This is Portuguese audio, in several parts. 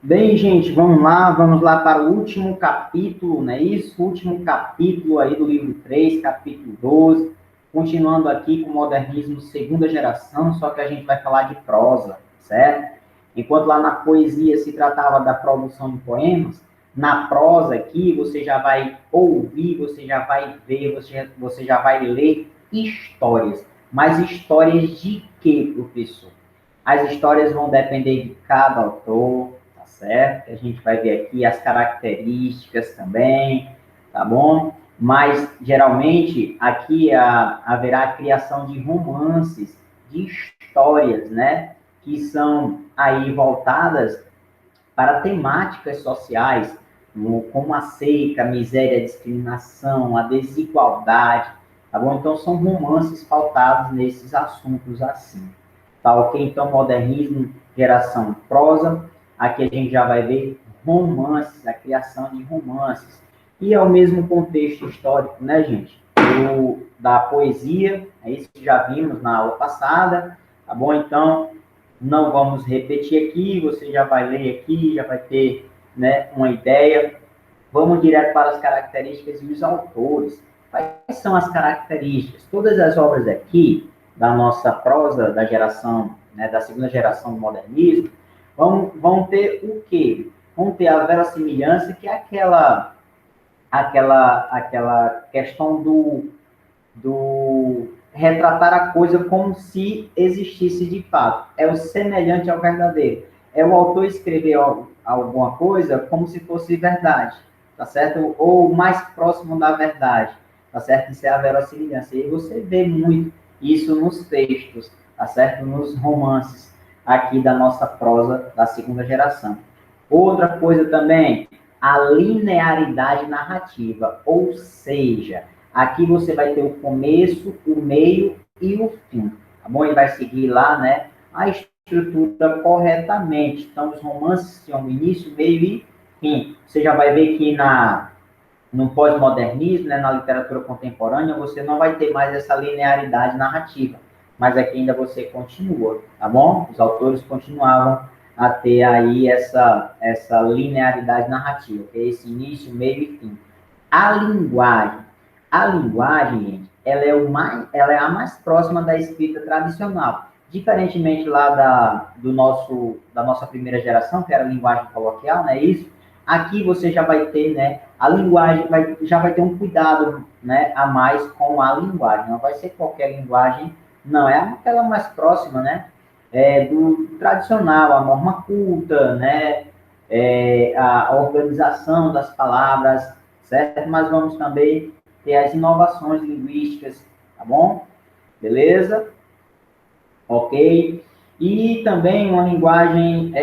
Bem, gente, vamos lá para o último capítulo, não é isso? O último capítulo aí do livro 3, capítulo 12, continuando aqui com o modernismo segunda geração, só que a gente vai falar de prosa, certo? Enquanto lá na poesia se tratava da produção de poemas, na prosa aqui você já vai ouvir, você já vai ver, você já vai ler histórias. Mas histórias de quê, professor? As histórias vão depender de cada autor, tá certo? A gente vai ver aqui as características também, tá bom? Mas, geralmente, aqui haverá a criação de romances, de histórias, né? Que são aí voltadas para temáticas sociais, como a seca, a miséria, a discriminação, a desigualdade, tá bom? Então, são romances pautados nesses assuntos assim. Tá ok? Então, modernismo, geração prosa. Aqui a gente já vai ver romances, a criação de romances. E é o mesmo contexto histórico, né, gente? Da poesia, é isso que já vimos na aula passada, tá bom? Então, não vamos repetir aqui, você já vai ler aqui, já vai ter, né, uma ideia. Vamos direto para as características e os autores. Quais são as características? Todas as obras aqui, da nossa prosa, da geração, né, da segunda geração do modernismo, vão ter o quê? Vão ter a verossimilhança, que é aquela questão do retratar a coisa como se existisse de fato. É o semelhante ao verdadeiro. É o autor escrever alguma coisa como se fosse verdade, tá certo? Ou mais próximo da verdade, tá certo? Isso é a verossimilhança. E você vê muito isso nos textos, tá certo? Nos romances aqui da nossa prosa da segunda geração. Outra coisa também, a linearidade narrativa, ou seja, aqui você vai ter o começo, o meio e o fim, tá bom? Ele vai seguir lá, né, a estrutura corretamente. Então, os romances tinham início, meio e fim. Você já vai ver que no pós-modernismo, né, na literatura contemporânea, você não vai ter mais essa linearidade narrativa, mas aqui ainda você continua, tá bom? Os autores continuavam a ter aí essa linearidade narrativa, que é esse início, meio e fim. A linguagem. A linguagem, gente, ela é a mais próxima da escrita tradicional. Diferentemente lá da nossa primeira geração, que era a linguagem coloquial, não é isso? Aqui você já vai ter, né, a linguagem já vai ter um cuidado, né, a mais com a linguagem. Não vai ser qualquer linguagem, não, é aquela mais próxima, né, do tradicional, a norma culta, né, a organização das palavras, certo? Mas vamos também ter as inovações linguísticas, tá bom? Beleza? Ok? E também uma linguagem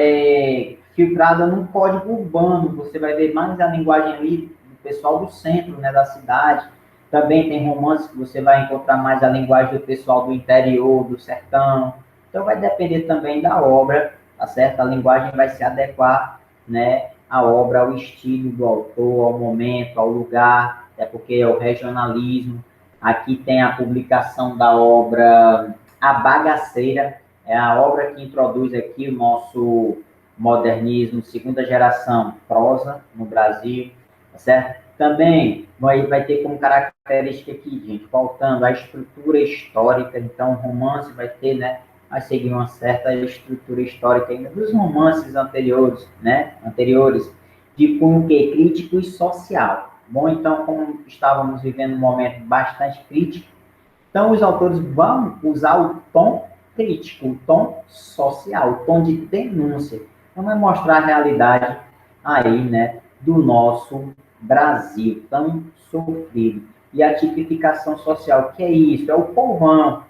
filtrada no código urbano, você vai ver mais a linguagem ali do pessoal do centro, né, da cidade. Também tem romances que você vai encontrar mais a linguagem do pessoal do interior, do sertão. Então vai depender também da obra, tá certo? A linguagem vai se adequar, né, à obra, ao estilo do autor, ao momento, ao lugar, é porque é o regionalismo. Aqui tem a publicação da obra A Bagaceira, é a obra que introduz aqui o nosso modernismo, segunda geração, prosa no Brasil, tá certo? Também vai ter como característica aqui, gente, voltando à estrutura histórica, então o romance vai ter, né, vai seguir uma certa estrutura histórica ainda dos romances anteriores, né, de cunho que crítico e social. Bom, então, como estávamos vivendo um momento bastante crítico, então, os autores vão usar o tom crítico, o tom social, o tom de denúncia. Então, vai mostrar a realidade aí, né, do nosso Brasil tão sofrido. E a tipificação social, que é isso? É o povão,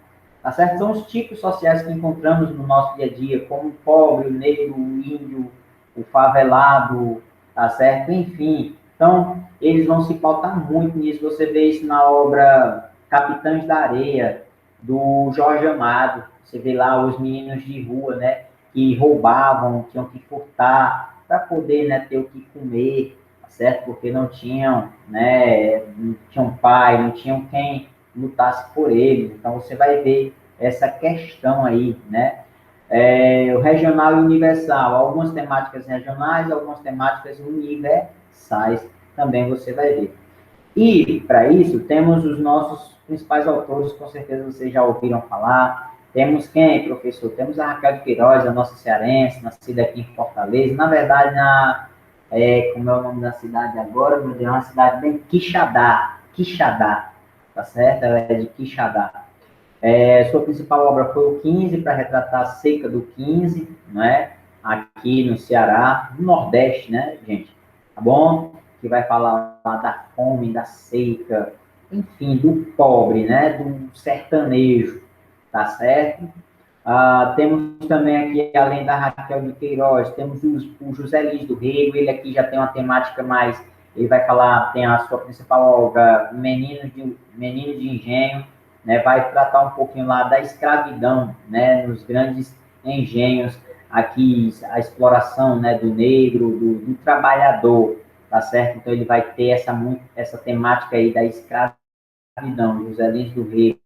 tá certo? São os tipos sociais que encontramos no nosso dia a dia, como o pobre, o negro, o índio, o favelado, tá certo? Enfim, então, eles vão se pautar muito nisso. Você vê isso na obra Capitães da Areia, do Jorge Amado. Você vê lá os meninos de rua, né? Que roubavam, tinham que furtar para poder, né, ter o que comer, tá certo? Porque não tinham, né? Não tinham pai, não tinham quem lutasse por eles. Então você vai ver essa questão aí, né? O regional e universal, algumas temáticas regionais, algumas temáticas universais, também você vai ver. E, para isso, temos os nossos principais autores, com certeza vocês já ouviram falar. Temos quem, professor? Temos a Raquel de Queiroz, a nossa cearense, nascida aqui em Fortaleza. Na verdade, como é o nome da cidade agora? Meu Deus, é uma cidade bem Quixadá. Quixadá, tá certo? Ela é de Quixadá. Sua principal obra foi o 15, para retratar a seca do 15, não é? Aqui no Ceará, no Nordeste, né, gente? Tá bom? Que vai falar lá da fome, da seca, enfim, do pobre, né? Do sertanejo, tá certo? Temos também aqui, além da Raquel de Queiroz, temos o José Luiz do Rego, ele aqui já tem uma temática mais, ele vai falar, tem a sua principal obra, Menino de Engenho, né, vai tratar um pouquinho lá da escravidão, né, nos grandes engenhos, aqui a exploração, né, do negro, do trabalhador, tá certo? Então ele vai ter essa temática aí da escravidão, José Luiz do Rego,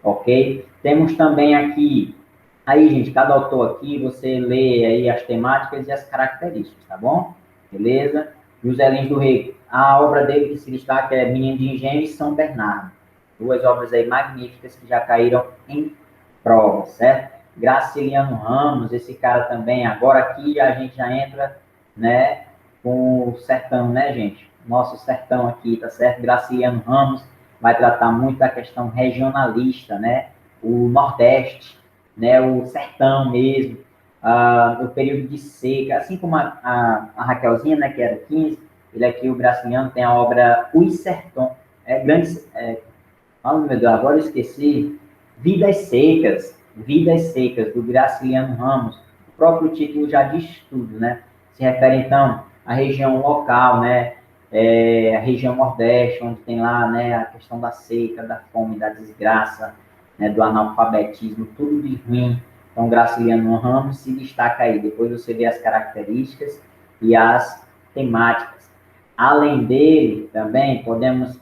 ok? Temos também aqui, aí, gente, cada autor aqui, você lê aí as temáticas e as características, tá bom? Beleza? José Lins do Rego, a obra dele que se destaca é Menino de Engenho e São Bernardo. Duas obras aí magníficas que já caíram em prova, certo? Graciliano Ramos, esse cara também, agora aqui a gente já entra, né, com o sertão, né, gente? Nosso sertão aqui, tá certo? Graciliano Ramos vai tratar muito da questão regionalista, né? O Nordeste, né? O sertão mesmo, o período de seca, assim como a Raquelzinha, né, que era 15, ele aqui, o Graciliano, tem a obra Os Sertões, grandes, meu Deus, agora eu esqueci, Vidas Secas, do Graciliano Ramos, o próprio título já diz tudo, né? Se refere, então, à região local, né? A região Nordeste, onde tem lá, né, a questão da seca, da fome, da desgraça, né, do analfabetismo, tudo de ruim. Então, Graciliano Ramos se destaca aí. Depois você vê as características e as temáticas. Além dele, também podemos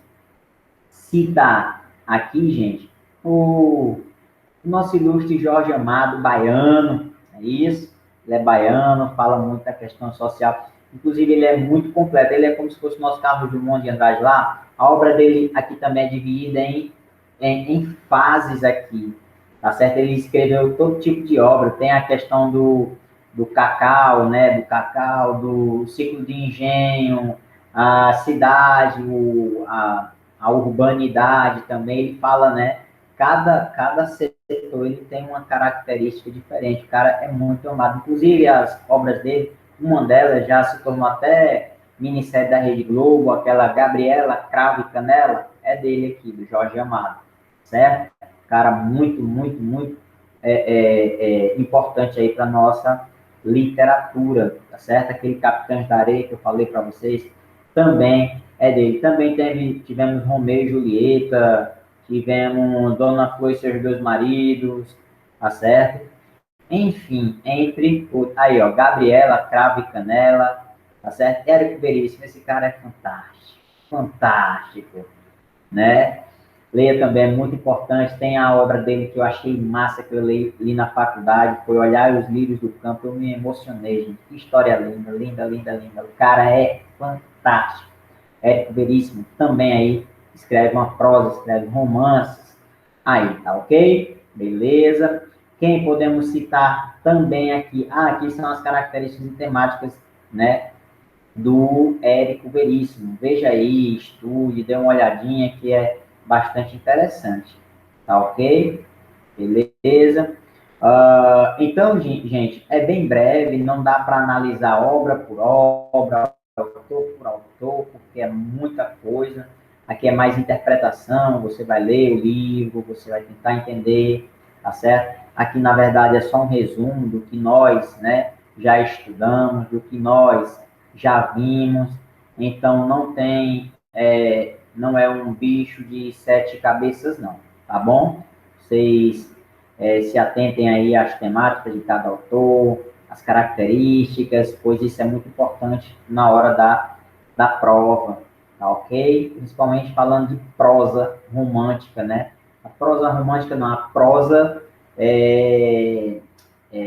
citar aqui, gente, o nosso ilustre Jorge Amado, baiano, é isso? Ele é baiano, fala muito da questão social. Inclusive, ele é muito completo. Ele é como se fosse o nosso Carlos Drummond de Andrade lá. A obra dele aqui também é dividida em fases aqui, tá certo? Ele escreveu todo tipo de obra. Tem a questão do cacau, né? Do cacau, do ciclo de engenho, a cidade, a urbanidade também. Ele fala, né? Cada setor ele tem uma característica diferente. O cara é muito amado. Inclusive, as obras dele, uma delas já se tornou até minissérie da Rede Globo, aquela Gabriela Cravo e Canela, é dele aqui, do Jorge Amado, certo? Cara muito, muito, muito importante aí para nossa literatura, tá certo? Aquele Capitães da Areia que eu falei para vocês, também é dele. Também tivemos Romeu e Julieta, tivemos Dona Flor e seus dois maridos, tá certo? Enfim, aí, ó, Gabriela, Cravo e Canela, tá certo? Érico Veríssimo, esse cara é fantástico, fantástico, né? Leia também, é muito importante. Tem a obra dele que eu achei massa, que eu li na faculdade, foi Olhar os Lírios do Campo. Eu me emocionei, gente. Que história linda, linda, linda, linda. O cara é fantástico. Érico Veríssimo também aí escreve uma prosa, escreve romances. Aí, tá ok? Beleza. Quem podemos citar também aqui? Aqui são as características e temáticas, né, do Érico Veríssimo. Veja aí, estude, dê uma olhadinha que é bastante interessante. Tá ok? Beleza? Então, gente, é bem breve, não dá para analisar obra por obra, autor por autor, porque é muita coisa. Aqui é mais interpretação, você vai ler o livro, você vai tentar entender, tá certo? Aqui, na verdade, é só um resumo do que nós, né, já estudamos, do que nós já vimos. Então, não é um bicho de sete cabeças, não, tá bom? Vocês se atentem aí às temáticas de cada autor, as características, pois isso é muito importante na hora da prova, tá ok? Principalmente falando de prosa romântica, né? A prosa romântica não, a prosa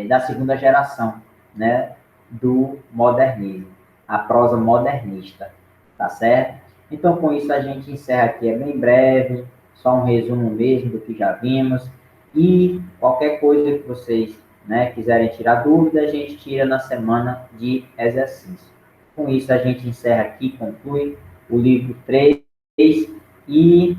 da segunda geração, né, do modernismo, a prosa modernista, tá certo? Então, com isso, a gente encerra aqui, é bem breve, só um resumo mesmo do que já vimos, e qualquer coisa que vocês, né, quiserem tirar dúvida, a gente tira na semana de exercício. Com isso, a gente encerra aqui, conclui o livro 3 e